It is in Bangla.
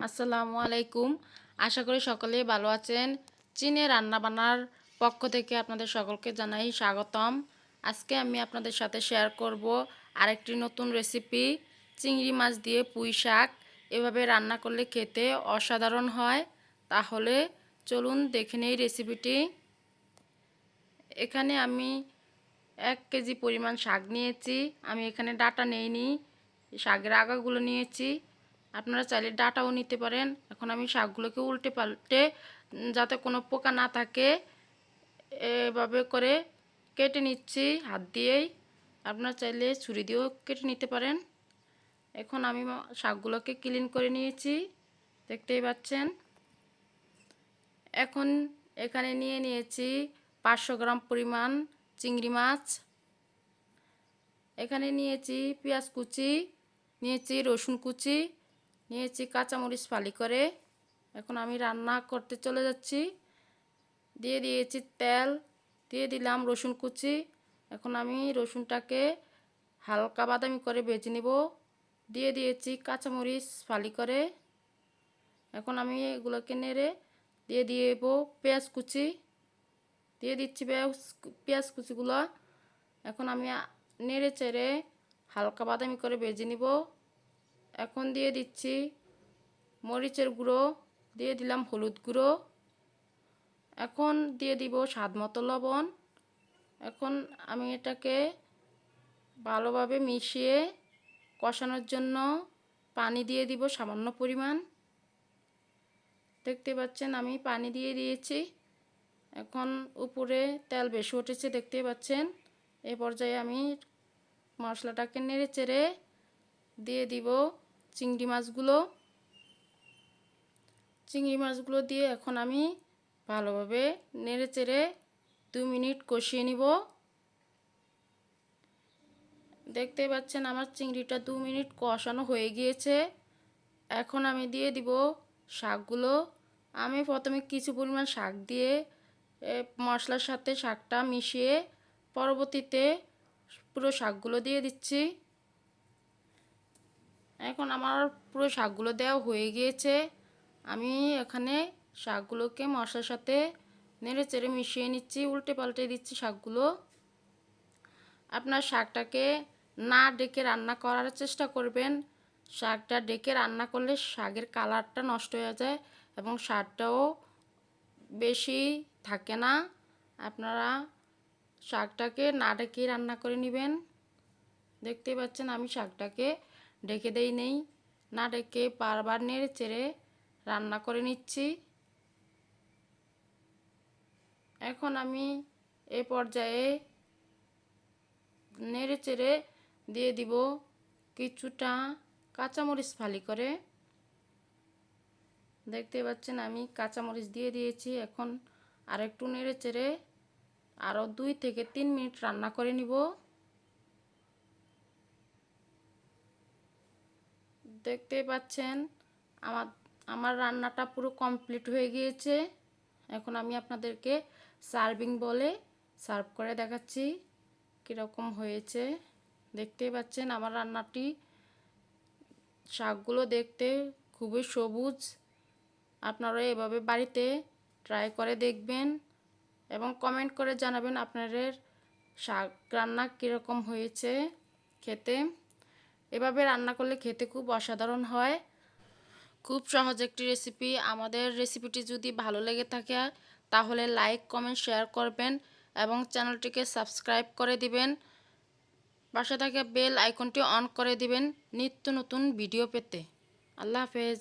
আসসালামু আলাইকুম। আশা করি সকলেই ভালো আছেন। চীনে রান্নাবান্নার পক্ষ থেকে আপনাদের সকলকে জানাই স্বাগতম। আজকে আমি আপনাদের সাথে শেয়ার করব আরেকটি নতুন রেসিপি, চিংড়ি মাছ দিয়ে পুঁই শাক। এভাবে রান্না করলে খেতে অসাধারণ হয়। তাহলে চলুন দেখে নেই রেসিপিটি। এখানে আমি 1 কেজি পরিমাণ শাক নিয়েছি। আমি এখানে ডাঁটা নেইনি, শাকের আগাগুলো নিয়েছি। আপনারা চাইলে ডাঁটাও নিতে পারেন। এখন আমি শাকগুলোকে উল্টে পাল্টে যাতে কোনো পোকা না থাকে এভাবে করে কেটে নিচ্ছি হাত দিয়েই। আপনারা চাইলে ছুরি দিয়েও কেটে নিতে পারেন। এখন আমি শাকগুলোকে ক্লিন করে নিয়েছি, দেখতেই পাচ্ছেন। এখন এখানে নিয়ে নিয়েছি 500 গ্রাম পরিমাণ চিংড়ি মাছ। এখানে নিয়েছি পেঁয়াজ কুচি, নিয়েছি রসুন কুচি, নিয়েছি কাঁচামরিচ ফালি করে। এখন আমি রান্না করতে চলে যাচ্ছি। দিয়ে দিয়েছি তেল, দিয়ে দিলাম রসুন কুচি। এখন আমি রসুনটাকে হালকা বাদামি করে ভেজে নেব। দিয়ে দিয়েছি কাঁচামরিচ ফালি করে। এখন আমি এগুলোকে নেড়ে দিয়ে দেব পেঁয়াজ কুচি, দিয়ে দিচ্ছি পেঁয়াজ কুচিগুলো। এখন আমি নেড়ে চেড়ে হালকা বাদামি করে ভেজে নিব। এখন দিয়ে দিচ্ছি মরিচের গুঁড়ো, দিয়ে দিলাম হলুদ গুঁড়ো, এখন দিয়ে দিব স্বাদ মতো লবণ। এখন আমি এটাকে ভালোভাবে মিশিয়ে কষানোর জন্য পানি দিয়ে দিব সামান্য পরিমাণ। দেখতে পাচ্ছেন আমি পানি দিয়ে দিয়েছি। এখন উপরে তেল বেশি উঠেছে, দেখতে পাচ্ছেন। এই পর্যায়ে আমি মশলাটাকে নেড়ে চেড়ে দিয়ে দিব চিংড়ি মাছগুলো। চিংড়ি মাছগুলো দিয়ে এখন আমি ভালোভাবে নেড়ে চেড়ে 2 মিনিট কষিয়ে নিব। দেখতে পাচ্ছেন আমার চিংড়িটা 2 মিনিট কষানো হয়ে গিয়েছে। এখন আমি দিয়ে দিব শাকগুলো। আমি প্রথমে কিছু পরিমাণ শাক দিয়ে মশলার সাথে শাকটা মিশিয়ে পরবর্তীতে পুরো শাকগুলো দিয়ে দিচ্ছি। এখন আমার পুরো শাকগুলো দেওয়া হয়ে গিয়েছে। আমি এখানে শাকগুলোকে মশলার সাথে নেড়ে চেড়ে মিশিয়ে নিচ্ছি, উল্টে পাল্টে দিচ্ছি শাকগুলো। আপনার শাকটাকে না ডেকে রান্না করার চেষ্টা করবেন। শাকটা ডেকে রান্না করলে শাকের কালারটা নষ্ট হয়ে যায় এবং স্বাদটাও বেশি থাকে না। আপনারা শাকটাকে না ডেকে রান্না করে নেবেন। দেখতে পাচ্ছেন আমি শাকটাকে ডেকে নেই, না ডেকে বারবার নেড়ে চেড়ে রান্না করে নিচ্ছি। এখন আমি এ পর্যায়ে নেড়ে চেড়ে দিয়ে দিব কিছুটা কাঁচামরিচ ফালি করে। দেখতে পাচ্ছেন আমি কাঁচামরিচ দিয়ে দিয়েছি। এখন আরেকটু নেড়ে চেড়ে আরও 2 থেকে 3 মিনিট রান্না করে নিব। দেখতে পাচ্ছেন আমার রান্নাটা পুরো কমপ্লিট হয়ে গিয়েছে। এখন আমি আপনাদেরকে সার্ভিং বলে সার্ভ করে দেখাচ্ছি কীরকম হয়েছে। দেখতেই পাচ্ছেন আমার রান্নাটি, শাকগুলো দেখতে খুবই সবুজ। আপনারা এভাবে বাড়িতে ট্রাই করে দেখবেন এবং কমেন্ট করে জানাবেন আপনাদের শাক রান্না কীরকম হয়েছে খেতে। এভাবে রান্না করলে খেতে খুব অসাধারণ হয়। খুব সহজ একটি রেসিপি। আমাদের রেসিপিটি যদি ভালো লেগে থাকে তাহলে লাইক, কমেন্ট, শেয়ার করবেন এবং চ্যানেলটিকে সাবস্ক্রাইব করে দিবেন। পাশে থাকা বেল আইকনটি অন করে দিবেন নিত্য নতুন ভিডিও পেতে। আল্লাহ হাফেজ।